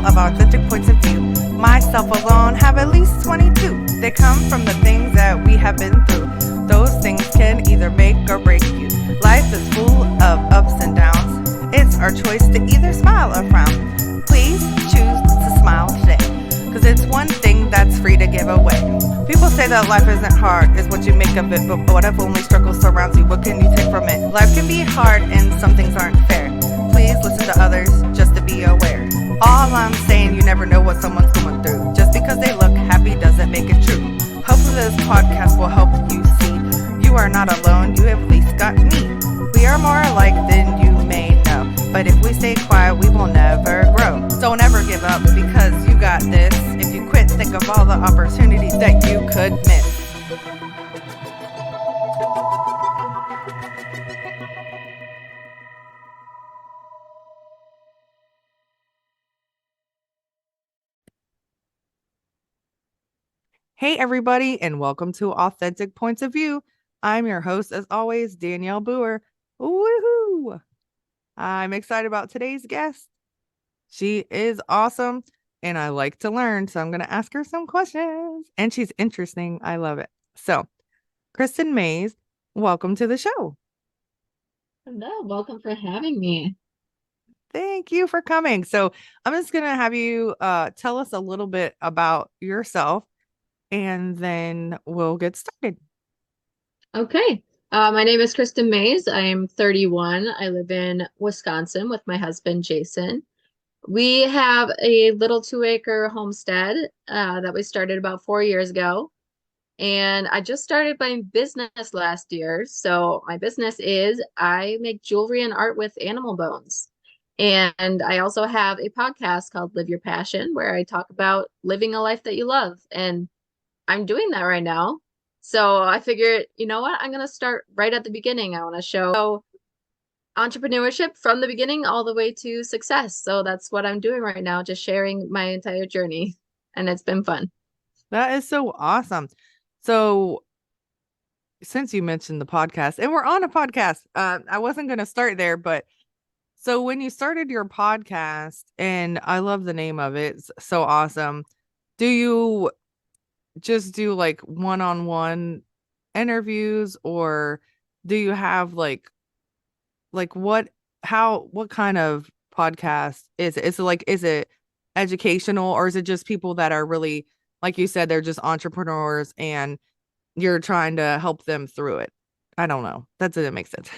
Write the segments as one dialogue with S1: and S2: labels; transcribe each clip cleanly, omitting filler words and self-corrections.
S1: of authentic points of view. Myself alone have at least 22. They come from the things that we have been through. Those things can either make or break you. Life is full of ups and downs. It's our choice to either smile or frown. Please choose to smile today, because it's one thing that's free to give away. People say that life isn't hard, it's what you make of it. But what if only struggle surrounds you? What can you take from it? Life can be hard and some things aren't fair. Please listen to others just to be aware. All I'm saying, you never know what someone's going through. Just because they look happy doesn't make it true. Hopefully this podcast will help you see you are not alone, you at least got me. We are more alike than you may know, but if we stay quiet, we will never grow. Don't ever give up, because you got this. If you quit, think of all the opportunities that you could miss. Hey everybody, and welcome to Authentic Points of View. I'm your host, as always, Danielle Boer. Woohoo! I'm excited about today's guest. She is awesome, and I like to learn, so I'm going to ask her some questions. And she's interesting. I love it. So, Kristen Maes, welcome to the show.
S2: Hello, welcome for having me.
S1: Thank you for coming. So, I'm just going to have you tell us a little bit about yourself, and then we'll get started.
S2: Okay, my name is Kristen Maes. I am 31. I live in Wisconsin with my husband, Jason. We have a little 2-acre homestead that we started about 4 years ago. And I just started my business last year. So my business is I make jewelry and art with animal bones. And I also have a podcast called Live Your Passion, where I talk about living a life that you love. And I'm doing that right now. So I figured, you know what? I'm going to start right at the beginning. I want to show entrepreneurship from the beginning all the way to success. So that's what I'm doing right now, just sharing my entire journey. And it's been fun.
S1: That is so awesome. So, since you mentioned the podcast, and we're on a podcast, I wasn't going to start there, but so when you started your podcast, and I love the name of it, it's so awesome. Do you just do like one-on-one interviews, or do you have like what kind of podcast is it? Is it educational, or is it just people that are really, like you said, they're just entrepreneurs and you're trying to help them through it? I don't know. That didn't make sense.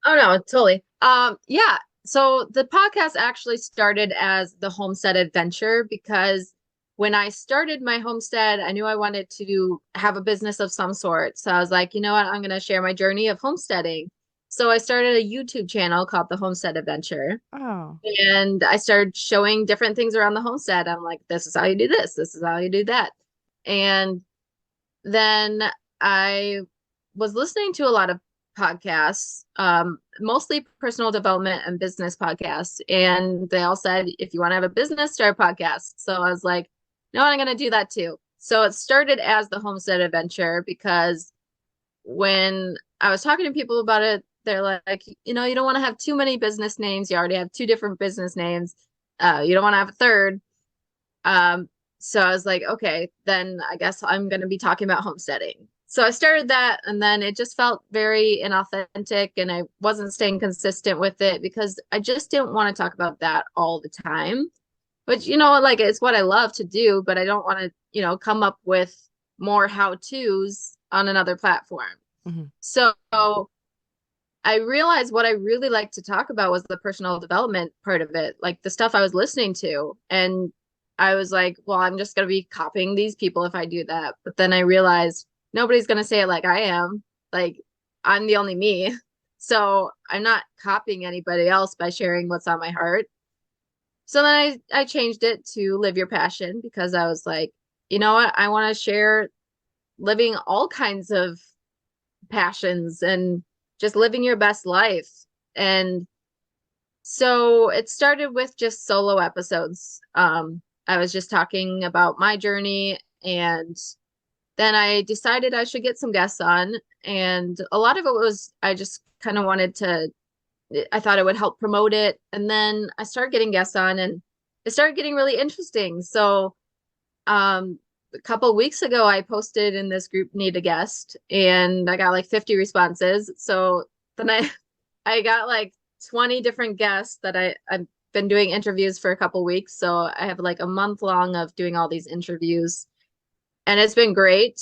S2: Oh no, totally. Yeah. So the podcast actually started as the Homestead adventure because when I started my homestead, I knew I wanted to have a business of some sort. So I was like, you know what? I'm going to share my journey of homesteading. So I started a YouTube channel called the Homestead Adventure.
S1: Oh,
S2: And I started showing different things around the homestead. I'm like, this is how you do this. This is how you do that. And then I was listening to a lot of podcasts, mostly personal development and business podcasts. And they all said, if you want to have a business, start a podcast. So I was like, no, I'm going to do that too. So it started as the Homestead Adventure because when I was talking to people about it, they're like, you know, you don't want to have too many business names. You already have 2 different business names. You don't want to have a third. So I was like, okay, then I guess I'm going to be talking about homesteading. So I started that, and then it just felt very inauthentic, and I wasn't staying consistent with it because I just didn't want to talk about that all the time. But, you know, like it's what I love to do, but I don't want to, you know, come up with more how-tos on another platform.
S1: mm-hmm.
S2: So I realized what I really liked to talk about was the personal development part of it, like the stuff I was listening to. And I was like, well, I'm just going to be copying these people if I do that. But then I realized nobody's going to say it like I am. Like, I'm the only me. So I'm not copying anybody else by sharing what's on my heart. So then I changed it to Live Your Passion because I was like, you know what? I want to share living all kinds of passions and just living your best life. And so it started with just solo episodes. I was just talking about my journey, and then I decided I should get some guests on. And a lot of it was I just kind of wanted to, I thought it would help promote it. And then I started getting guests on, and it started getting really interesting. So a couple weeks ago, I posted in this group need a guest, and I got like 50 responses. So then I got like 20 different guests that I've been doing interviews for a couple weeks. So I have like a month long of doing all these interviews, and it's been great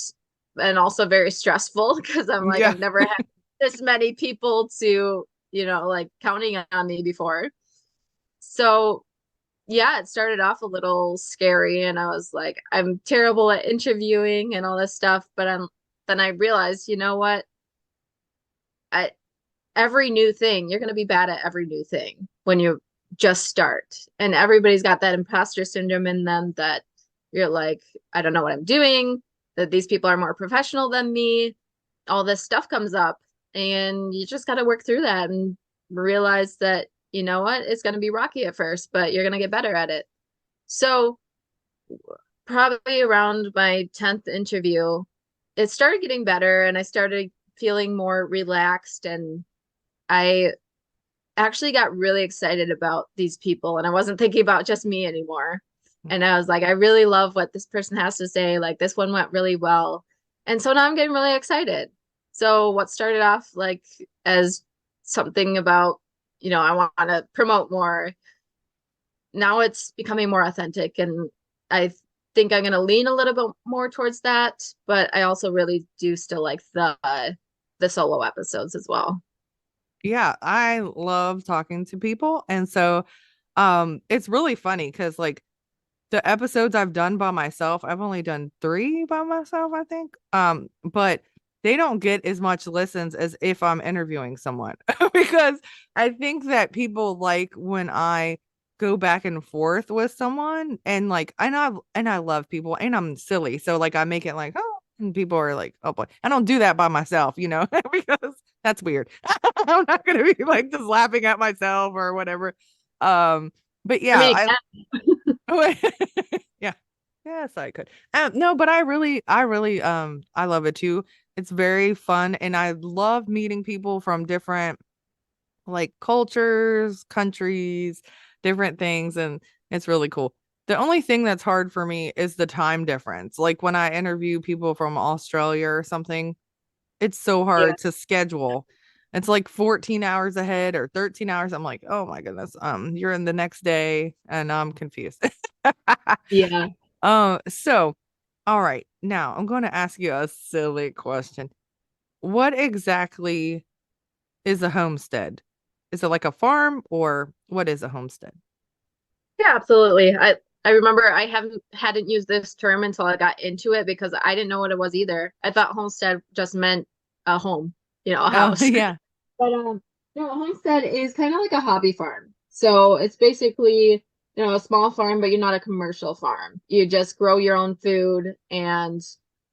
S2: and also very stressful because I'm like,
S1: Yeah.
S2: I've never had this many people to, like counting on me before. So yeah, it started off a little scary and I was like, I'm terrible at interviewing and all this stuff, but then I realized, you know what? I every new thing, you're going to be bad at every new thing when you just start. And everybody's got that imposter syndrome in them that you're like, I don't know what I'm doing, that these people are more professional than me. All this stuff comes up and you just got to work through that and realize that, you know what, it's going to be rocky at first, but you're going to get better at it. So probably around my 10th interview, it started getting better and I started feeling more relaxed, and I actually got really excited about these people and I wasn't thinking about just me anymore. And I was like, I really love what this person has to say. Like this one went really well. And so now I'm getting really excited. So what started off like as something about, I want to promote more. Now it's becoming more authentic, and I think I'm going to lean a little bit more towards that, but I also really do still like the solo episodes as well.
S1: Yeah, I love talking to people. And so it's really funny because like the episodes I've done by myself, I've only done 3 by myself, I think. But they don't get as much listens as if I'm interviewing someone because I think that people like when I go back and forth with someone and like I love people and I'm silly. So like I make it like, oh, and people are like, oh boy. I don't do that by myself, because that's weird. I'm not gonna be like just laughing at myself or whatever. But
S2: I
S1: yeah,
S2: mean,
S1: I
S2: again,
S1: yeah. Yes, I could. No, but I love it too. It's very fun and I love meeting people from different like cultures, countries, different things, and it's really cool. The only thing that's hard for me is the time difference. Like when I interview people from Australia or something, it's so
S2: yeah,
S1: hard to schedule. It's like 14 hours ahead or 13 hours. I'm like, oh my goodness. You're in the next day and I'm confused.
S2: yeah.
S1: So all right. Now I'm going to ask you a silly question. What exactly is a homestead? Is it like a farm or what is a homestead?
S2: Yeah, absolutely. I remember I hadn't used this term until I got into it because I didn't know what it was either. I thought homestead just meant a home, a
S1: Oh,
S2: house.
S1: yeah.
S2: But no, a homestead is kind of like a hobby farm. So it's basically, a small farm, but you're not a commercial farm. You just grow your own food and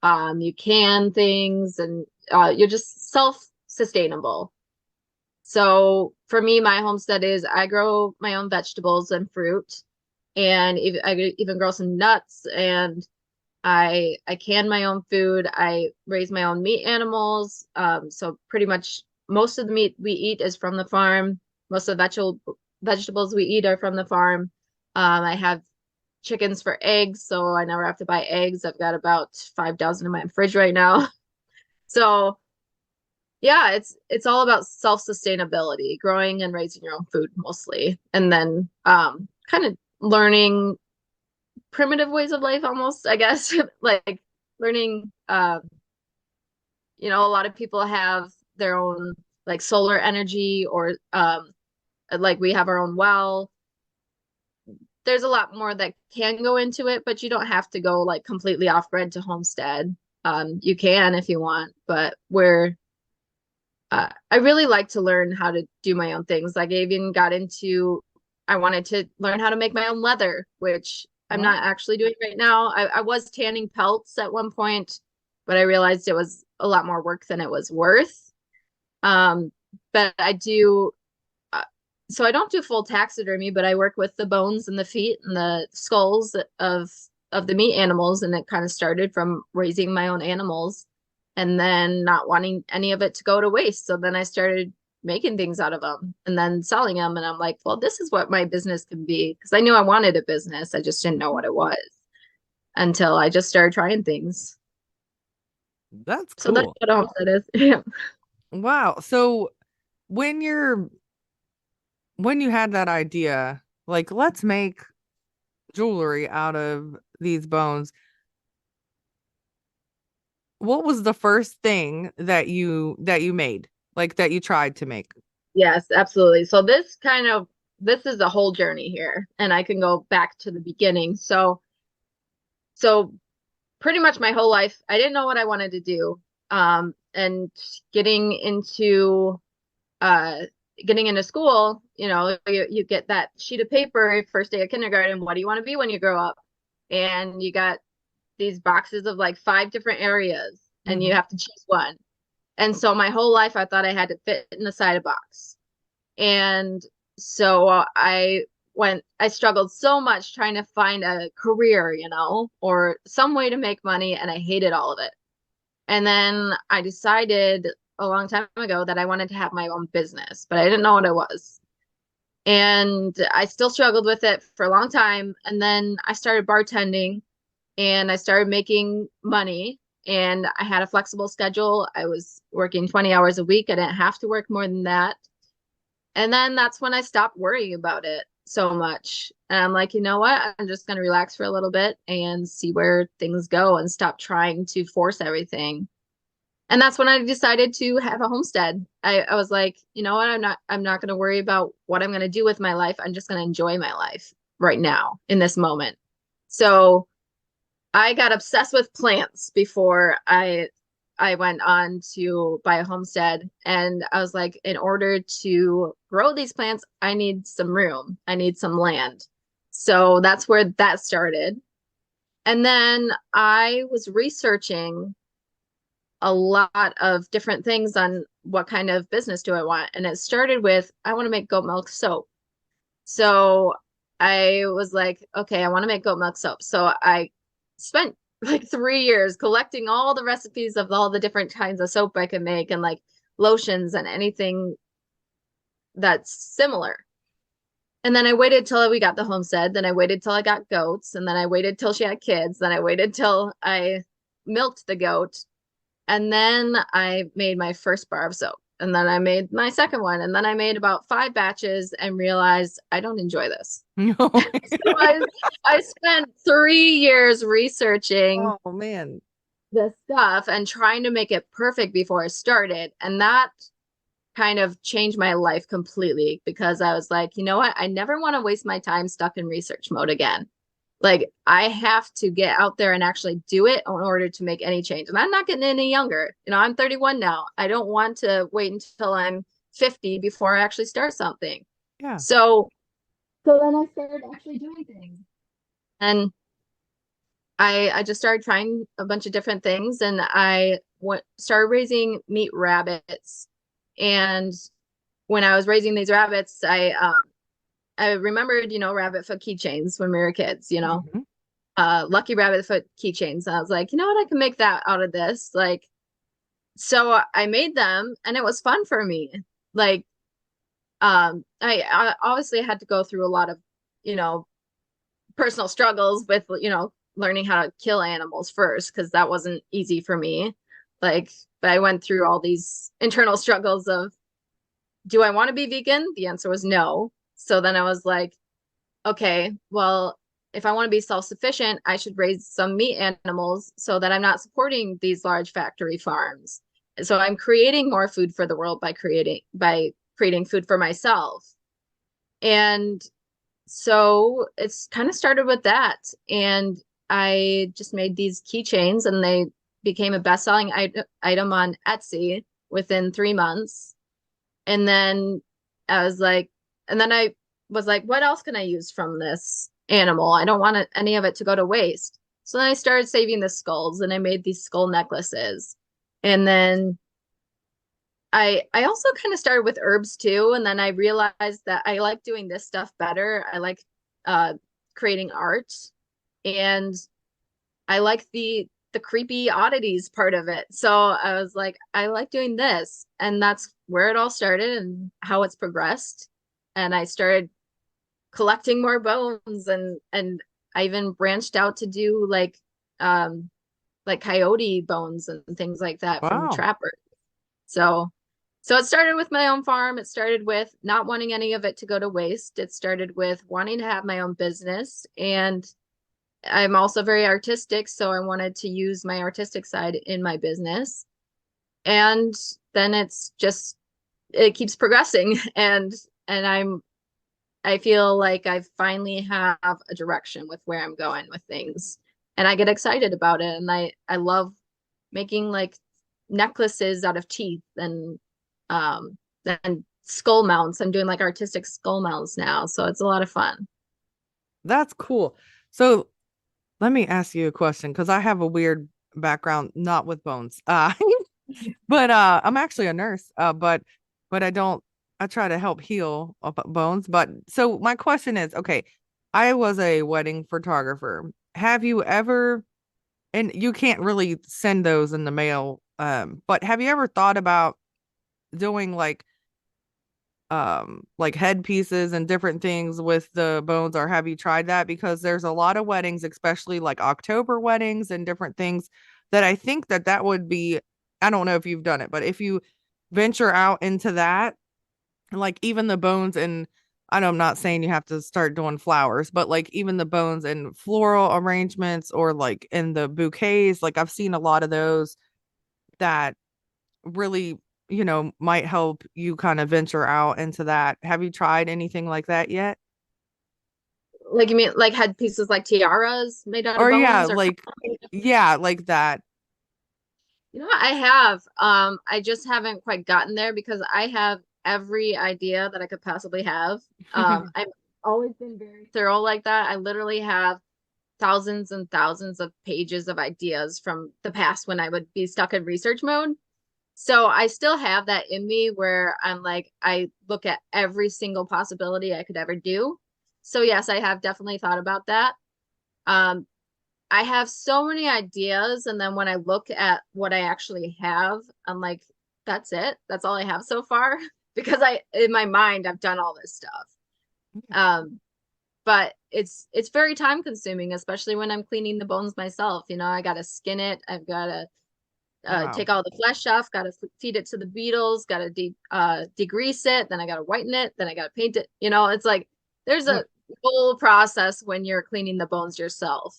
S2: you can things and you're just self-sustainable. So for me, my homestead is I grow my own vegetables and fruit, and I even grow some nuts, and I can my own food. I raise my own meat animals. So pretty much most of the meat we eat is from the farm. Most of the vegetables we eat are from the farm. I have chickens for eggs, so I never have to buy eggs. I've got about 5 dozen in my fridge right now. So yeah, it's all about self-sustainability, growing and raising your own food mostly, and then kind of learning primitive ways of life almost, I guess. Like learning a lot of people have their own like solar energy or like we have our own well. There's a lot more that can go into it, but you don't have to go like completely off grid to homestead. You can if you want, but I really like to learn how to do my own things. Like I even got into, I wanted to learn how to make my own leather, which I'm
S1: What?
S2: not actually doing right now. I was tanning pelts at one point, but I realized it was a lot more work than it was worth. Um, but I do, uh, so I don't do full taxidermy, but I work with the bones and the feet and the skulls of the meat animals, and it kind of started from raising my own animals and then not wanting any of it to go to waste. So then I started making things out of them and then selling them. And I'm like, well, this is what my business can be. Because I knew I wanted a business. I just didn't know what it was until I just started trying things.
S1: That's
S2: So that's
S1: cool.
S2: what a homestead is. Yeah.
S1: Wow. So when you're when you had that idea, like let's make jewelry out of these bones, what was the first thing that you made? Like that you tried to make?
S2: Yes, absolutely. So this is a whole journey here, and I can go back to the beginning. So pretty much my whole life, I didn't know what I wanted to do. And getting into uh getting into school, you get that sheet of paper first day of kindergarten. What do you want to be when you grow up? And you got these boxes of like five different areas, and you
S1: Hmm.
S2: have to choose one. And so my whole life, I thought I had to fit inside a box. And so I struggled so much trying to find a career, or some way to make money, and I hated all of it. And then I decided a long time ago that I wanted to have my own business, but I didn't know what it was. And I still struggled with it for a long time. And then I started bartending and I started making money, and I had a flexible schedule. I was working 20 hours a week. I didn't have to work more than that. And then that's when I stopped worrying about it so much. And I'm like, you know what? I'm just going to relax for a little bit and see where things go and stop trying to force everything. And that's when I decided to have a homestead. I was like, you know what? I'm not going to worry about what I'm going to do with my life. I'm just going to enjoy my life right now in this moment. So I got obsessed with plants before I went on to buy a homestead. And I was like, in order to grow these plants, I need some room. I need some land. So that's where that started. And then I was researching a lot of different things on what kind of business do I want. And it started with, I want to make goat milk soap. So I was like, okay, I want to make goat milk soap. So I spent like 3 years collecting all the recipes of all the different kinds of soap I could make, and like lotions and anything that's similar. And then I waited till we got the homestead. Then I waited till I got goats. And then I waited till she had kids. Then I waited till I milked the goat. And then I made my first bar of soap. And then I made my second one. And then I made about 5 batches and realized I don't enjoy this.
S1: No.
S2: So I spent 3 years researching
S1: Oh man.
S2: this stuff and trying to make it perfect before I started. And that kind of changed my life completely, because I was like, you know what? I never want to waste my time stuck in research mode again. Like, I have to get out there and actually do it in order to make any change. And I'm not getting any younger. I'm 31 now. I don't want to wait until I'm 50 before I actually start something.
S1: Yeah.
S2: So then I started actually doing things. And I just started trying a bunch of different things, and I started raising meat rabbits. And when I was raising these rabbits, I remembered, rabbit foot keychains when we were kids,
S1: Hmm.
S2: lucky rabbit foot keychains. And I was like, you know what, I can make that out of this. Like, so I made them, and it was fun for me. Like, I obviously had to go through a lot of, you know, personal struggles with, learning how to kill animals first, because that wasn't easy for me. Like, but I went through all these internal struggles of, do I want to be vegan? The answer was no. So then I was like, okay, well, if I want to be self-sufficient, I should raise some meat animals so that I'm not supporting these large factory farms. So I'm creating more food for the world by creating food for myself. And so it's kind of started with that. And I just made these keychains, and they became a best-selling item on Etsy within 3 months. And then I was like, and then I was like, what else can I use from this animal? I don't want any of it to go to waste. So then I started saving the skulls, and I made these skull necklaces. And then I also kind of started with herbs too. And then I realized that I like doing this stuff better. I like uh creating art, and I like the creepy oddities part of it. So I was like, I like doing this. And that's where it all started and how it's progressed. And I started collecting more bones, and I even branched out to do like coyote bones and things like that from
S1: Wow.
S2: trappers. So so it started with my own farm. It started with not wanting any of it to go to waste. It started with wanting to have my own business. And I'm also very artistic, so I wanted to use my artistic side in my business. And then it keeps progressing and I feel like I finally have a direction with where I'm going with things. And I get excited about it. And I love making like necklaces out of teeth and skull mounts. I'm doing like artistic skull mounts now. So it's a lot of fun.
S1: That's cool. So let me ask you a question because I have a weird background, not with bones. But I'm actually a nurse. But I don't I try to help heal bones. But so my question is, okay, I was a wedding photographer. Have you ever, and you can't really send those in the mail, but have you ever thought about doing like headpieces and different things with the bones, or have you tried that? Because there's a lot of weddings, especially like October weddings and different things, that I think that that would be, I don't know if you've done it, but if you venture out into that, like even the bones, and I know I'm not saying you have to start doing flowers, but like even the bones and floral arrangements or like in the bouquets, like I've seen a lot of those that really, might help you kind of venture out into that. Have you tried anything like that yet?
S2: Like you mean like headpieces like tiaras made out of
S1: Or yeah,
S2: bones or
S1: like yeah, like that.
S2: you know what I have. I just haven't quite gotten there because I have every idea that I could possibly have. I've always been very thorough like that. I literally have thousands and thousands of pages of ideas from the past when I would be stuck in research mode. So I still have that in me where I'm like, I look at every single possibility I could ever do. So yes, I have definitely thought about that. Um, I have so many ideas, and then when I look at what I actually have, I'm like, that's it. That's all I have so far. Because in my mind, I've done all this stuff. Um, but it's very time consuming, especially when I'm cleaning the bones myself. You know, I gotta skin it. I've gotta
S1: Wow.
S2: take all the flesh off, gotta feed it to the beetles, gotta degrease it, then I gotta whiten it, then I gotta paint it. You know, it's like there's a
S1: Yep.
S2: whole process when you're cleaning the bones yourself.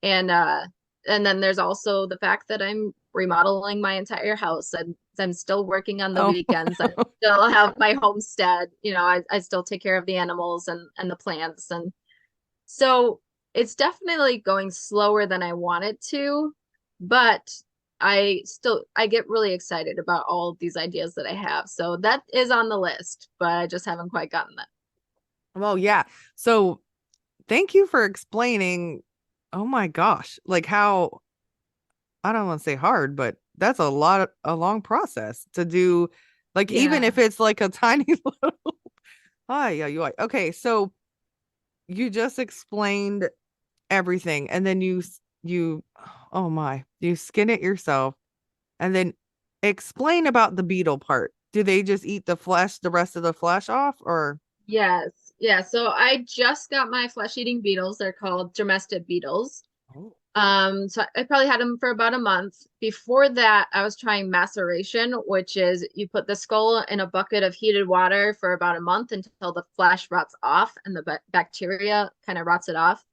S2: And and then there's also the fact that I'm remodeling my entire house and I'm still working on the
S1: Oh.
S2: weekends. I still have my homestead. You know, I still take care of the animals and the plants. And so it's definitely going slower than I want it to, but I get really excited about all of these ideas that I have. So that is on the list, but I just haven't quite gotten that.
S1: Well, yeah. So thank you for explaining. Oh my gosh. Like how, I don't want to say hard, but that's a long process to do. Like even
S2: Yeah.
S1: if it's like a tiny little, ah, yeah, you like, okay. So you just explained everything, and then oh my, you skin it yourself, and then explain about the beetle part. Do they just eat the flesh, the rest of the flesh off, or?
S2: Yes. Yeah. So I just got my flesh-eating beetles. They're called domestic beetles.
S1: Oh.
S2: So I probably had them for about a month. Before that, I was trying maceration, which is you put the skull in a bucket of heated water for about a month until the flesh rots off and the bacteria kind of rots it off.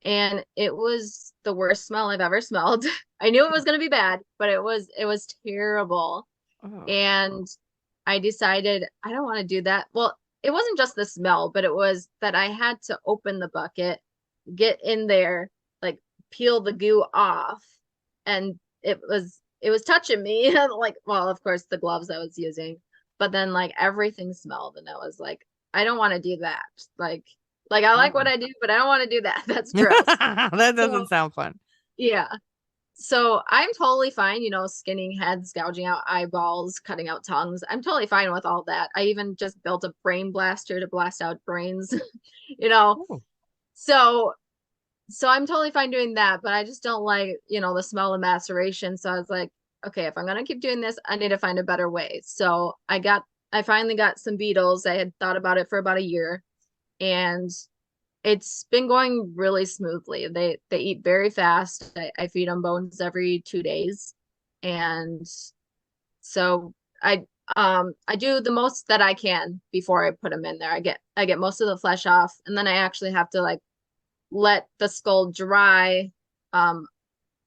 S2: And it was the worst smell I've ever smelled. I knew it was going to be bad, but it was terrible.
S1: Oh.
S2: And I decided I don't want to do that. Well, it wasn't just the smell, but it was that I had to open the bucket, get in there, like peel the goo off, and it was touching me. Like, well, of course the gloves I was using, but then like everything smelled, and I was like, I don't want to do that. Like I like what
S1: Mm.
S2: I do, but I don't want to do that. That's gross.
S1: That doesn't
S2: So
S1: sound fun.
S2: yeah. So I'm totally fine, skinning heads, gouging out eyeballs, cutting out tongues. I'm totally fine with all that. I even just built a brain blaster to blast out brains, you know.
S1: Oh.
S2: So so I'm totally fine doing that, but I just don't like, the smell of maceration. So I was like, okay, if I'm gonna keep doing this, I need to find a better way. So I finally got some beetles. I had thought about it for about a year, and it's been going really smoothly. They eat very fast. I feed them bones every 2 days. And so I do the most that I can before I put them in there. I get most of the flesh off, and then I actually have to like let the skull dry um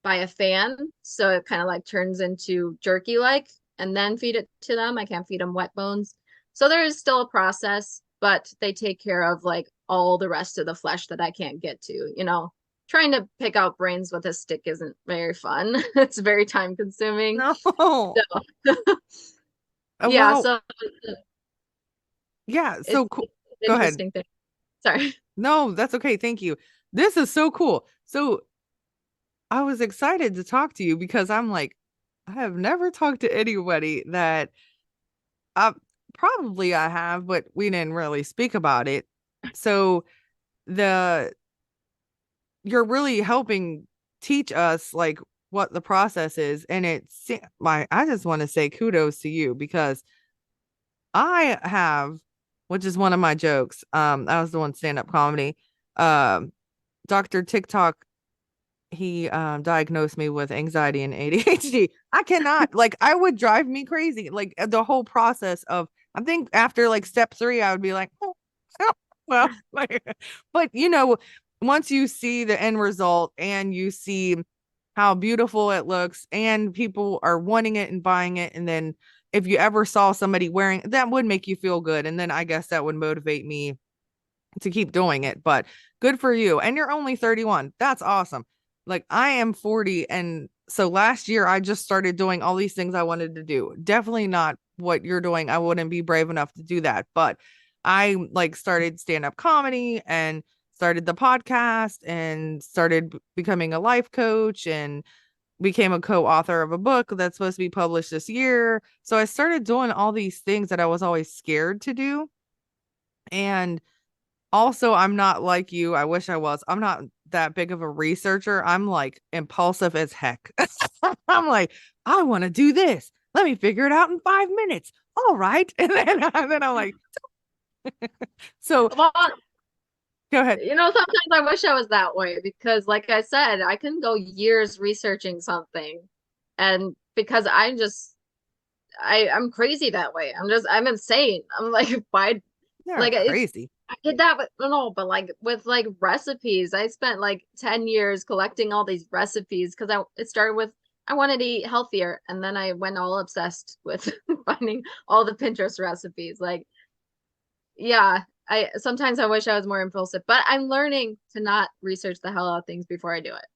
S2: by a fan, so it kind of like turns into jerky like, and then feed it to them. I can't feed them wet bones. So there is still a process, but they take care of like all the rest of the flesh that I can't get to. Trying to pick out brains with a stick isn't very fun. It's very time consuming.
S1: No.
S2: So yeah,
S1: Well,
S2: so
S1: yeah. So
S2: it's
S1: cool.
S2: an
S1: Go ahead.
S2: interesting thing. Sorry.
S1: No, that's okay. Thank you. This is so cool. So I was excited to talk to you because I'm like, I have never talked to anybody that uh, probably I have, but we didn't really speak about it. So the you're really helping teach us like what the process is, and it's my I just want to say kudos to you because I have, which is one of my jokes. I was doing stand-up comedy. Dr. TikTok, he diagnosed me with anxiety and ADHD. I cannot, like, I would drive me crazy. Like the whole process of, I think after like step 3, I would be like, oh, well, like, but once you see the end result and you see how beautiful it looks and people are wanting it and buying it, and then if you ever saw somebody wearing that would make you feel good, and then I guess that would motivate me to keep doing it. But good for you. And you're only 31. That's awesome. Like I am 40. And so last year I just started doing all these things I wanted to do. Definitely not what you're doing. I wouldn't be brave enough to do that. But I like started stand-up comedy and started the podcast and started becoming a life coach and became a co-author of a book that's supposed to be published this year. So I started doing all these things that I was always scared to do. And also, I'm not like you. I wish I was. I'm not that big of a researcher. I'm like impulsive as heck. I'm like, I want to do this. Let me figure it out in 5 minutes. All right. And then I'm like, so
S2: Well,
S1: go ahead.
S2: sometimes I wish I was that way because, like I said, I can go years researching something, and because I'm crazy that way. I'm insane. I'm like, why?
S1: You're
S2: Like
S1: crazy.
S2: I did that, but no, but like with like recipes, I spent like 10 years collecting all these recipes because it started with I wanted to eat healthier, and then I went all obsessed with finding all the Pinterest recipes. Like, yeah, I sometimes I wish I was more impulsive, but I'm learning to not research the hell out of things before I do it.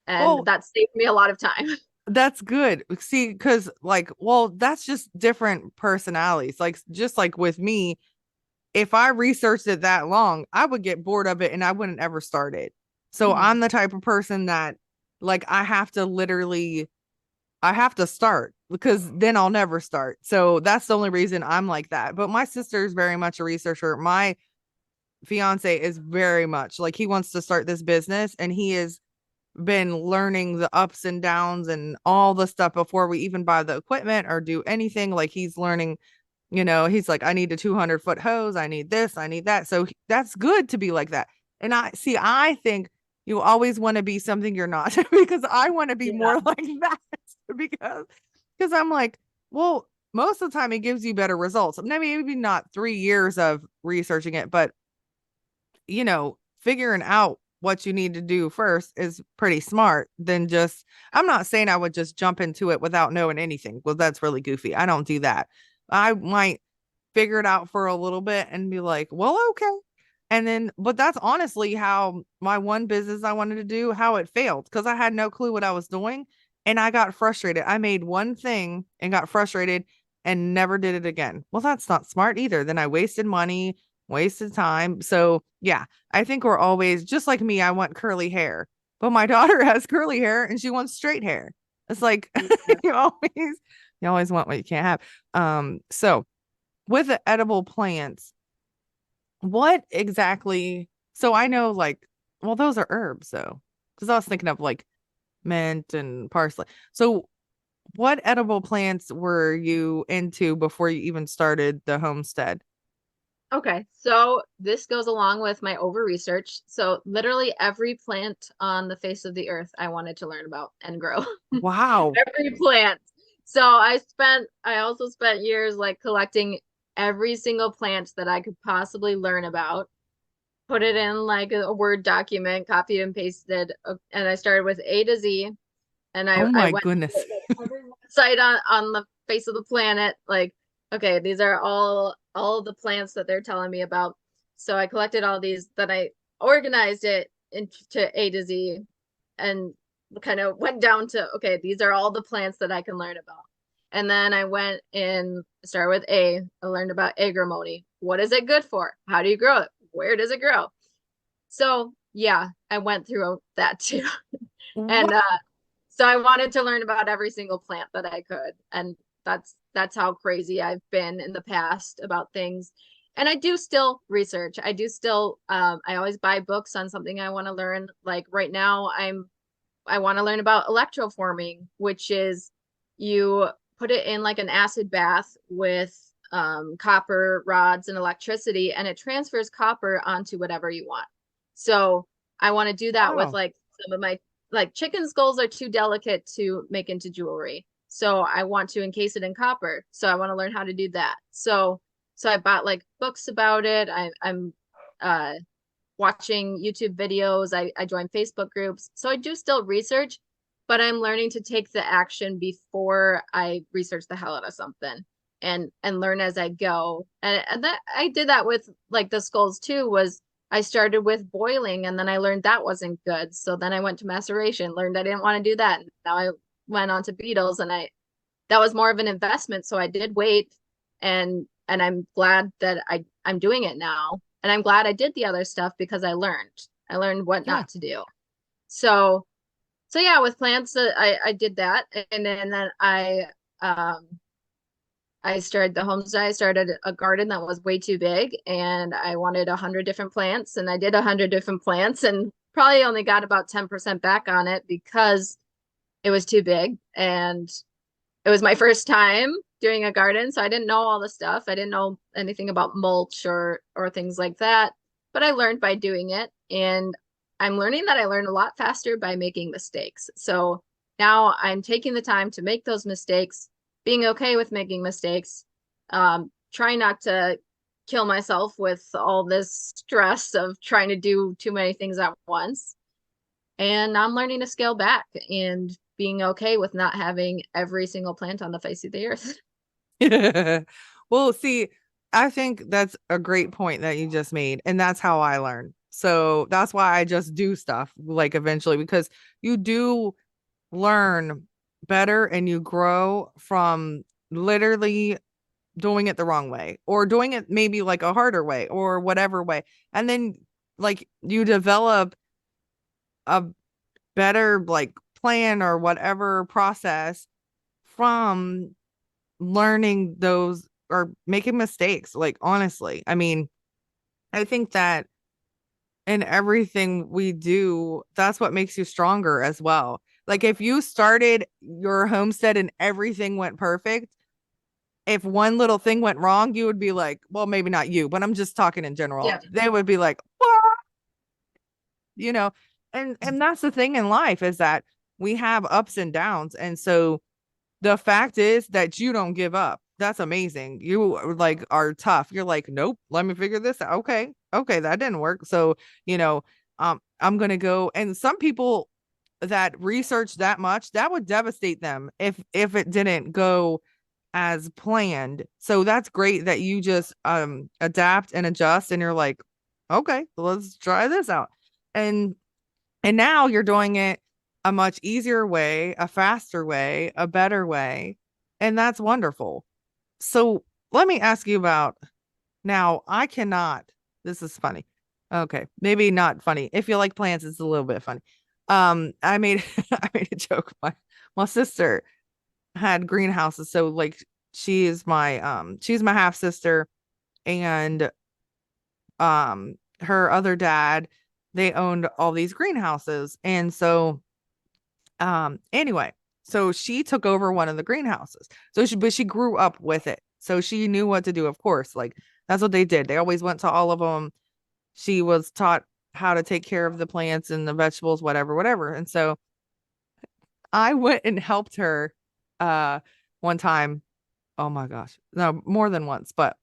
S2: And
S1: Well,
S2: that saved me a lot of time.
S1: that's good. See, because like, well, that's just different personalities. Like, just like with me, if I researched it that long, I would get bored of it and I wouldn't ever start it. So I'm
S2: Mhm.
S1: the type of person that like I have to start because then I'll never start. So that's the only reason I'm like that. But my sister is very much a researcher. My fiance is very much like he wants to start this business and he has been learning the ups and downs and all the stuff before we even buy the equipment or do anything. Like he's learning, he's like, I need a 200-foot hose. I need this. I need that. So that's good to be like that. And I think you always want to be something you're not because I want to be
S2: Yeah.
S1: more like that because I'm like, well, most of the time it gives you better results. Maybe not 3 years of researching it, but figuring out what you need to do first is pretty smart than just, I'm not saying I would just jump into it without knowing anything. Well, that's really goofy. I don't do that. I might figure it out for a little bit and be like, well, okay. And then, but that's honestly how my one business I wanted to do, how it failed because I had no clue what I was doing and I got frustrated. I made one thing and got frustrated and never did it again. Well, that's not smart either. Then I wasted money, wasted time. So, yeah, I think we're always just like me. I want curly hair, but my daughter has curly hair and she wants straight hair. It's like
S2: Yeah.
S1: you always you always want what you can't have. So with the edible plants, what exactly? So I know like Well, those are herbs though. Because I was thinking of like mint and parsley. So what edible plants were you into before you even started the homestead?
S2: Okay, so this goes along with my over research. So literally every plant on the face of the earth I wanted to learn about and grow.
S1: Wow.
S2: Every plant. So I also spent years like collecting every single plant that I could possibly learn about, put it in like a Word document, copied and pasted, and I started with A to Z. And
S1: Oh
S2: I
S1: my
S2: went to
S1: goodness.
S2: like every website on the face of the planet, like, okay, these are all the plants that they're telling me about. So I collected all these, then I organized it into A to Z and kind of went down to, okay, these are all the plants that I can learn about. And then I went and started with A. I learned about agrimony. What is it good for? How do you grow it? Where does it grow? So yeah, I went through that too. And
S1: What?
S2: so I wanted to learn about every single plant that I could. And that's how crazy I've been in the past about things. And I do still research. I do still I always buy books on something I want to learn. Like right now I want to learn about electroforming, which is you put it in like an acid bath with copper rods and electricity, and it transfers copper onto whatever you want. So I want to do that with
S1: Wow.
S2: like some of my like chicken skulls are too delicate to make into jewelry. So I want to encase it in copper. So I want to learn how to do that. So I bought like books about it. I'm uh watching YouTube videos. I join Facebook groups. So I do still research, but I'm learning to take the action before I research the hell out of something and learn as I go. And that I did that with like the skulls too, was I started with boiling and then I learned that wasn't good. So then I went to maceration, learned I didn't want to do that. And now I went on to beetles and I that was more of an investment. So I did wait and I'm glad that I'm doing it now. And I'm glad I did the other stuff because I learned. I learned what
S1: Yeah.
S2: not to do. So so yeah, with plants, I did that, and then um I started the homestead. I started a garden that was way too big, and I wanted 100 different plants, and I did 100 different plants, and probably only got about 10% back on it because it was too big, and it was my first time doing a garden, so I didn't know all the stuff. I didn't know anything about mulch or things like that, but I learned by doing it, and I'm learning that I learn a lot faster by making mistakes. So now I'm taking the time to make those mistakes, being okay with making mistakes, trying not to kill myself with all this stress of trying to do too many things at once. And I'm learning to scale back and being okay with not having every single plant on the face of the earth.
S1: Well, see, I think that's a great point that you just made, and that's how I learn. So that's why I just do stuff like eventually because you do learn better and you grow from literally doing it the wrong way or doing it maybe like a harder way or whatever way. And then like you develop a better like plan or whatever process from learning those or making mistakes. Like, honestly, I mean, I think that in everything we do, that's what makes you stronger as well. Like, if you started your homestead and everything went perfect, if one little thing went wrong, you would be like, well, maybe not you, but I'm just talking in general.
S2: Yeah.
S1: They would be like, what? You know, and that's the thing in life is that we have ups and downs. And so the fact is that you don't give up. That's amazing. You like are tough. You're like, nope, let me figure this out. Okay. Okay, that didn't work. So, I'm gonna go. And some people that research that much, that would devastate them if it didn't go as planned. So that's great that you just adapt and adjust and you're like, okay, let's try this out. And and now you're doing it a much easier way, a faster way, a better way. And that's wonderful. So let me ask you about now. I cannot, this is funny. Okay, maybe not funny. If you like plants, it's a little bit funny. I made I made a joke. My sister had greenhouses, so like she's my half sister, and her other dad, they owned all these greenhouses. And so anyway, so she took over one of the greenhouses. But she grew up with it. So she knew what to do, of course. Like that's what they did. They always went to all of them. She was taught how to take care of the plants and the vegetables, whatever, whatever. And so I went and helped her one time. Oh my gosh. No, more than once, but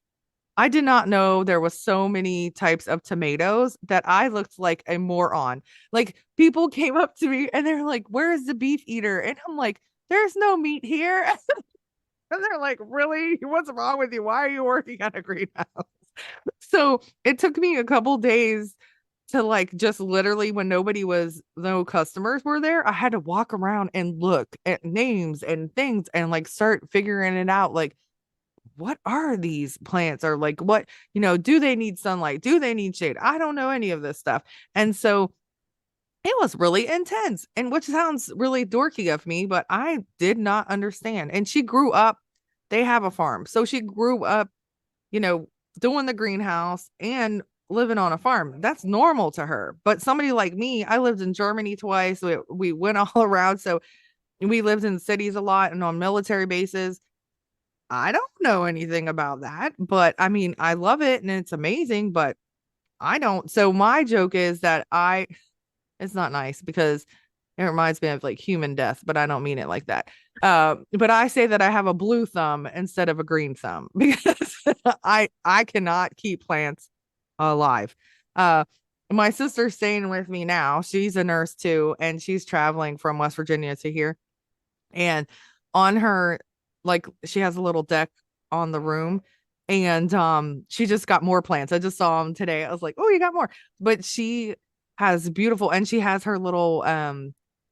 S1: I did not know there was so many types of tomatoes that I looked like a moron. Like people came up to me and they're like, "Where's the beef eater?" And I'm like, "There's no meat here." And they're like, "Really? What's wrong with you? Why are you working at a greenhouse?" So it took me a couple days to like just literally when no customers were there, I had to walk around and look at names and things and like start figuring it out. Like, what are these plants? Or like, what, do they need sunlight? Do they need shade? I don't know any of this stuff. And so it was really intense, and which sounds really dorky of me, but I did not understand. And she grew up, they have a farm. So she grew up, you know, doing the greenhouse and living on a farm. That's normal to her. But somebody like me, I lived in Germany twice. We went all around. So we lived in cities a lot and on military bases. I don't know anything about that, but I mean, I love it and it's amazing, but I don't. So my joke is that it's not nice because it reminds me of like human death, but I don't mean it like that. But I say that I have a blue thumb instead of a green thumb because I cannot keep plants alive. Uh, my sister's staying with me now. She's a nurse too, and she's traveling from West Virginia to here. And on her, like, she has a little deck on the room, and she just got more plants. I just saw them today. I was like, "Oh, you got more." But she has beautiful, and she has her little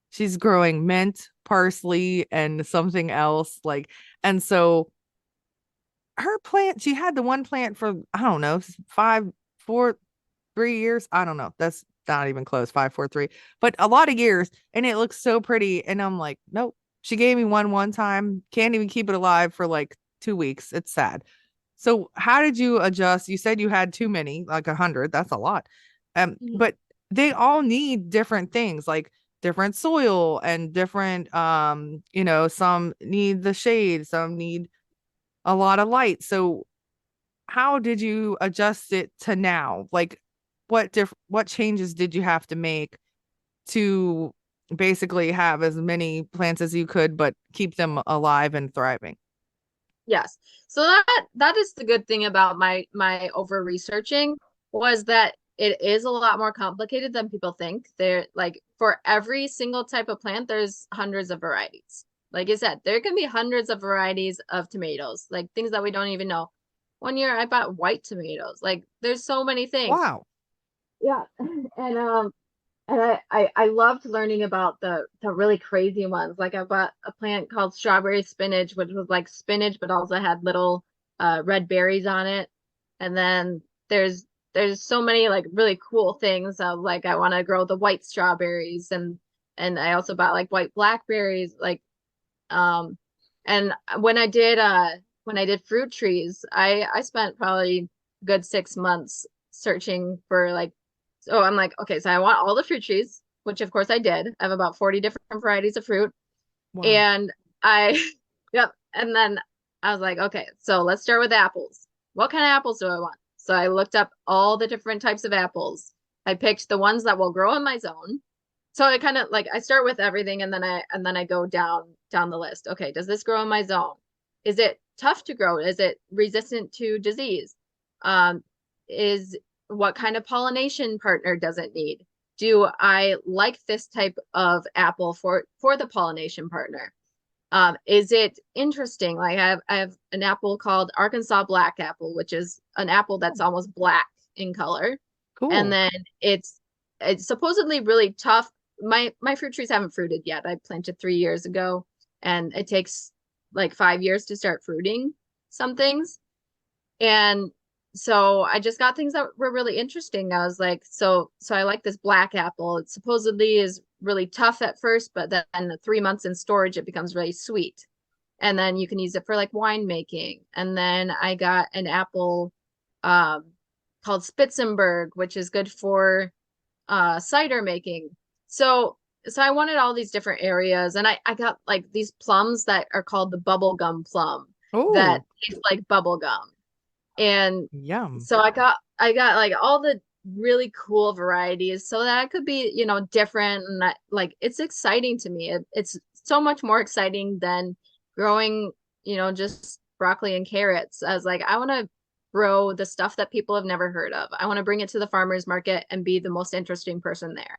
S1: she's growing mint, parsley, and something else, like, and so her plant, she had the one plant for, I don't know, 3 years. I don't know. That's not even close. 5, 4, 3, but a lot of years. And it looks so pretty. And I'm like, nope. She gave me one time. Can't even keep it alive for like 2 weeks. It's sad. So how did you adjust? You said you had too many, like 100. That's a lot. But they all need different things, like different soil and different, some need the shade, some need a lot of light. So how did you adjust it to now? Like what changes did you have to make to basically have as many plants as you could but keep them alive and thriving?
S2: Yes. So that is the good thing about my over researching, was that it is a lot more complicated than people think. There, like, for every single type of plant, there's hundreds of varieties. Like I said, there can be hundreds of varieties of tomatoes, like things that we don't even know. One year I bought white tomatoes. Like there's so many things.
S1: Wow.
S2: Yeah. And I loved learning about the really crazy ones. Like I bought a plant called strawberry spinach, which was like spinach, but also had little red berries on it. And then there's so many like really cool things of like I want to grow the white strawberries, and I also bought like white blackberries, like um and when I did fruit trees, I spent probably a good 6 months searching for like, so I'm like, okay, so I want all the fruit trees, which of course I did. I have about 40 different varieties of fruit.
S1: Wow.
S2: And I, yep. And then I was like, okay, so let's start with apples. What kind of apples do I want? So I looked up all the different types of apples. I picked the ones that will grow in my zone. So I kind of like I start with everything, and then I go down the list. Okay, does this grow in my zone? Is it tough to grow? Is it resistant to disease? Is What kind of pollination partner does it need? Do I like this type of apple for the pollination partner? Is it interesting? Like I have an apple called Arkansas Black Apple, which is an apple that's almost black in color. And
S1: Cool.
S2: then it's supposedly really tough. My fruit trees haven't fruited yet. I planted 3 years ago, and it takes like 5 years to start fruiting some things. And so I just got things that were really interesting. I was like, so I like this black apple. It supposedly is really tough at first, but then the 3 months in storage, it becomes really sweet. And then you can use it for like winemaking. And then I got an apple um, called Spitzenberg, which is good for cider making. So I wanted all these different areas, and I got like these plums that are called the bubble gum plum that
S1: Oh,
S2: taste like bubble gum. And
S1: yum.
S2: so I got like all the really cool varieties so that I could be, different, and like it's exciting to me. It's so much more exciting than growing, just broccoli and carrots. I was like, I want to grow the stuff that people have never heard of. I want to bring it to the farmers market and be the most interesting person there.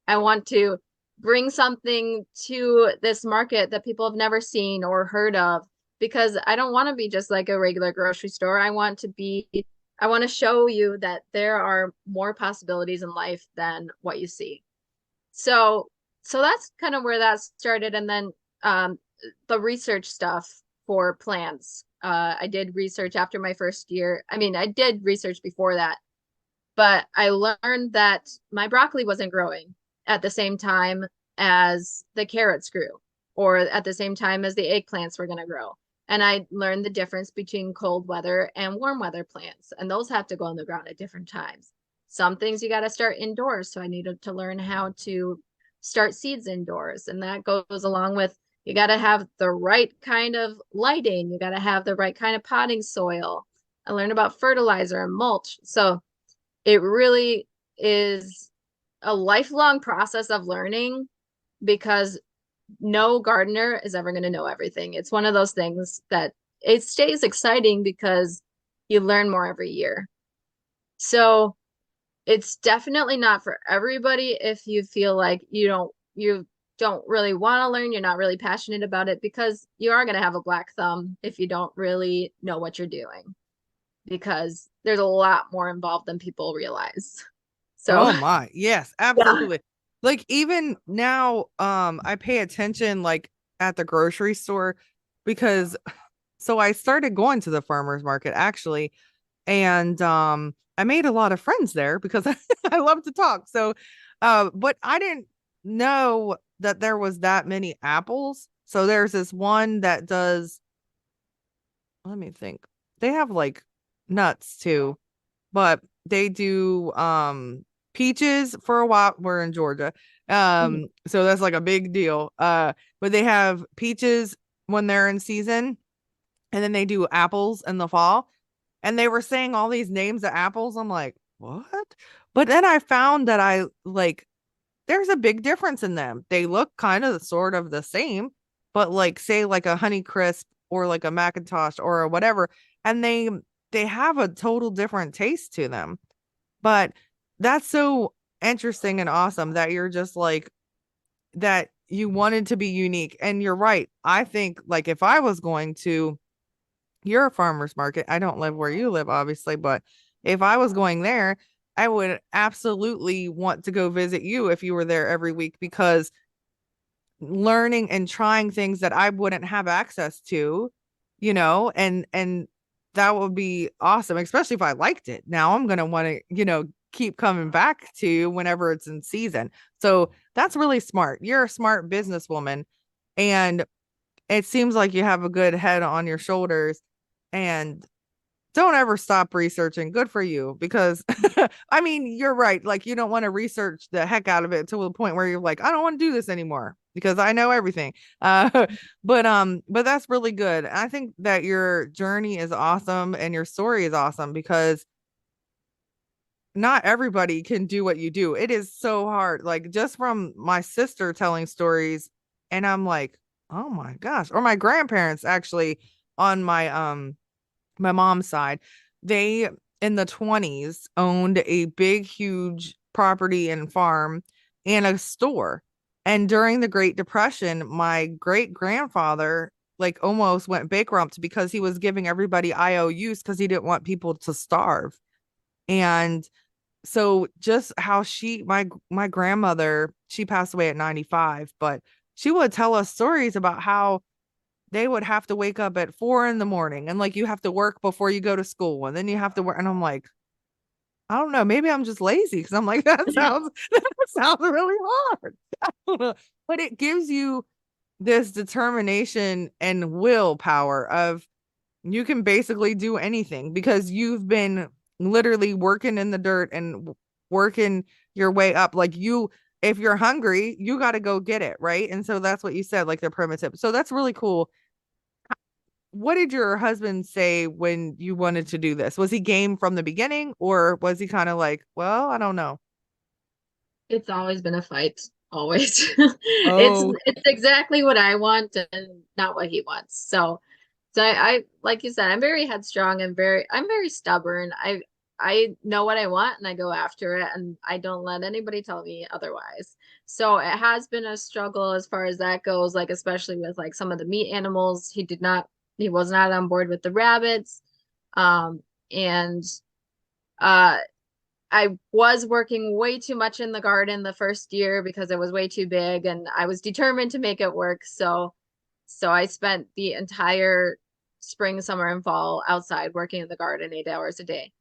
S2: I want to bring something to this market that people have never seen or heard of, because I don't want to be just like a regular grocery store. I want to show you that there are more possibilities in life than what you see. So, so that's kind of where that started. And then the research stuff for plants. I did research after my first year. I mean, I did research before that, but I learned that my broccoli wasn't growing at the same time as the carrots grew, or at the same time as the eggplants were going to grow. And I learned the difference between cold weather and warm weather plants, and those have to go in the ground at different times. Some things you got to start indoors, so I needed to learn how to start seeds indoors, and that goes along with you got to have the right kind of lighting, you got to have the right kind of potting soil. I learned about fertilizer and mulch. So it really is a lifelong process of learning, because no gardener is ever going to know everything. It's one of those things that it stays exciting because you learn more every year. So it's definitely not for everybody if you feel like you don't really want to learn, you're not really passionate about it, because you are going to have a black thumb if you don't really know what you're doing, because there's a lot more involved than people realize. So,
S1: Oh my. Yes,
S2: yeah.
S1: absolutely. Like even now, I pay attention like at the grocery store because so I started going to the farmers market actually, and I made a lot of friends there because I love to talk. So but I didn't know that there was that many apples. So there's this one that does, let me think. They have like nuts too, but they do peaches for a while. We're in Georgia.
S2: Mhm.
S1: So that's like a big deal. But they have peaches when they're in season, and then they do apples in the fall. And they were saying all these names of apples. I'm like, what? But then I found that I like there's a big difference in them. They look kind of sort of the same, but like say like a Honey Crisp or like a Macintosh or whatever, and they have a total different taste to them. But that's so interesting and awesome that you're just like that you wanted to be unique. And you're right. I think like if I was going to your farmer's market, I don't live where you live, obviously, but if I was going there, I would absolutely want to go visit you if you were there every week, because learning and trying things that I wouldn't have access to, and that would be awesome, especially if I liked it. Now I'm gonna want to, keep coming back to whenever it's in season. So that's really smart. You're a smart businesswoman, and it seems like you have a good head on your shoulders, and don't ever stop researching. Good for you. Because I mean, you're right. Like you don't want to research the heck out of it to the point where you're like, I don't want to do this anymore because I know everything. Uh but that's really good. I think that your journey is awesome and your story is awesome because not everybody can do what you do. It is so hard. Like just from my sister telling stories, and I'm like, oh my gosh. Or my grandparents actually on my mom's side, they in the 20s owned a big, huge property and farm and a store. And during the Great Depression, my great grandfather like almost went bankrupt because he was giving everybody IOUs because he didn't want people to starve. And so just how my grandmother, she passed away at 95, but she would tell us stories about how they would have to wake up at 4 in the morning and like you have to work before you go to school and then you have to work. And I'm like, I don't know, maybe I'm just lazy because I'm like, that sounds really hard. I don't know. But it gives you this determination and willpower of you can basically do anything because you've been literally working in the dirt and working your way up. Like you, if you're hungry, you got to go get it, right? And so that's what you said, like they're primitive. So that's really cool. What did your husband say when you wanted to do this? Was he game from the beginning, or was he kind of like, well, I don't know?
S2: It's always been a fight, always.
S1: Oh,
S2: It's exactly what I want and not what he wants. So I like you said, I'm very headstrong and I'm very stubborn. I know what I want and I go after it and I don't let anybody tell me otherwise. So it has been a struggle as far as that goes, like especially with like some of the meat animals. He was not on board with the rabbits. And uh I was working way too much in the garden the first year because it was way too big and I was determined to make it work. So I spent the entire spring, summer, and fall outside working in the garden 8 hours a day.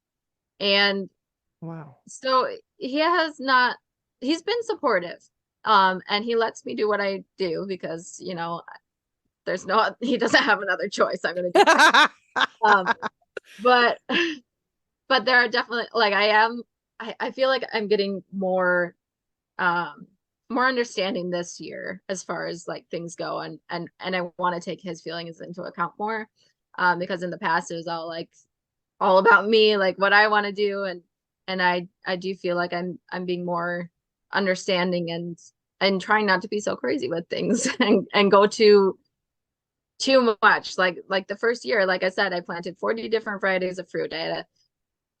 S2: And
S1: wow.
S2: so he's been supportive. And he lets me do what I do because, he doesn't have another choice. I'm gonna do what I do. Um, but but there are definitely like I feel like I'm getting um more understanding this year as far as like things go and I want to take his feelings into account more because in the past it was all about me like what I want to do and I do feel like I'm being more understanding and trying not to be so crazy with things and go too much like the first year like I said I planted 40 different varieties of fruit. I had a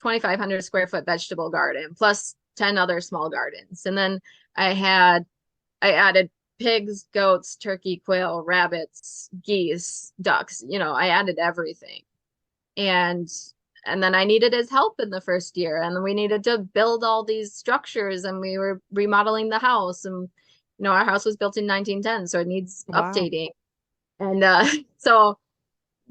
S2: 2,500 square foot vegetable garden plus 10 other small gardens. And then I added pigs, goats, turkey, quail, rabbits, geese, ducks, I added everything. And and then I needed his help in the first year. And then we needed to build all these structures and we were remodeling the house. And our house was built in 1910, so it needs
S1: Wow.
S2: updating. And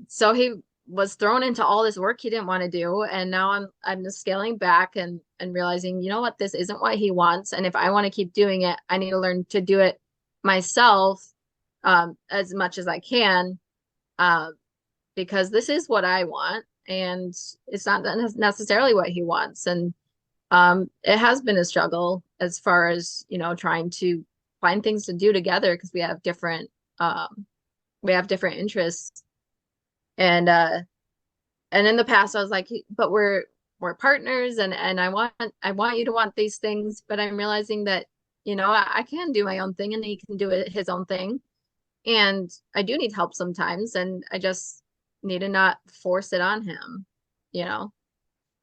S2: so he was thrown into all this work he didn't want to do and now I'm just scaling back and realizing you know what this isn't what he wants and if I want to keep doing it I need to learn to do it myself as much as I can um because this is what I want and it's not necessarily what he wants and it has been a struggle as far as trying to find things to do together because we have different interests and in the past I was like but we're partners and I want you to want these things but I'm realizing that I can do my own thing and he can do his own thing and I do need help sometimes and I just need to not force it on him you know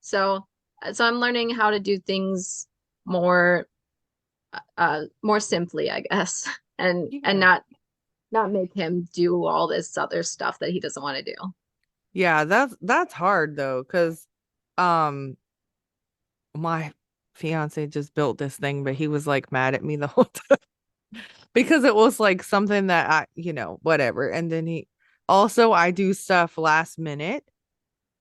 S2: so so I'm learning how to do things more more simply I guess and
S1: Yeah.
S2: not make him do all this other stuff that he doesn't want to do.
S1: Yeah, that's hard though, because um my fiance just built this thing, but he was like mad at me the whole time because it was like something that whatever. And then he also I do stuff last minute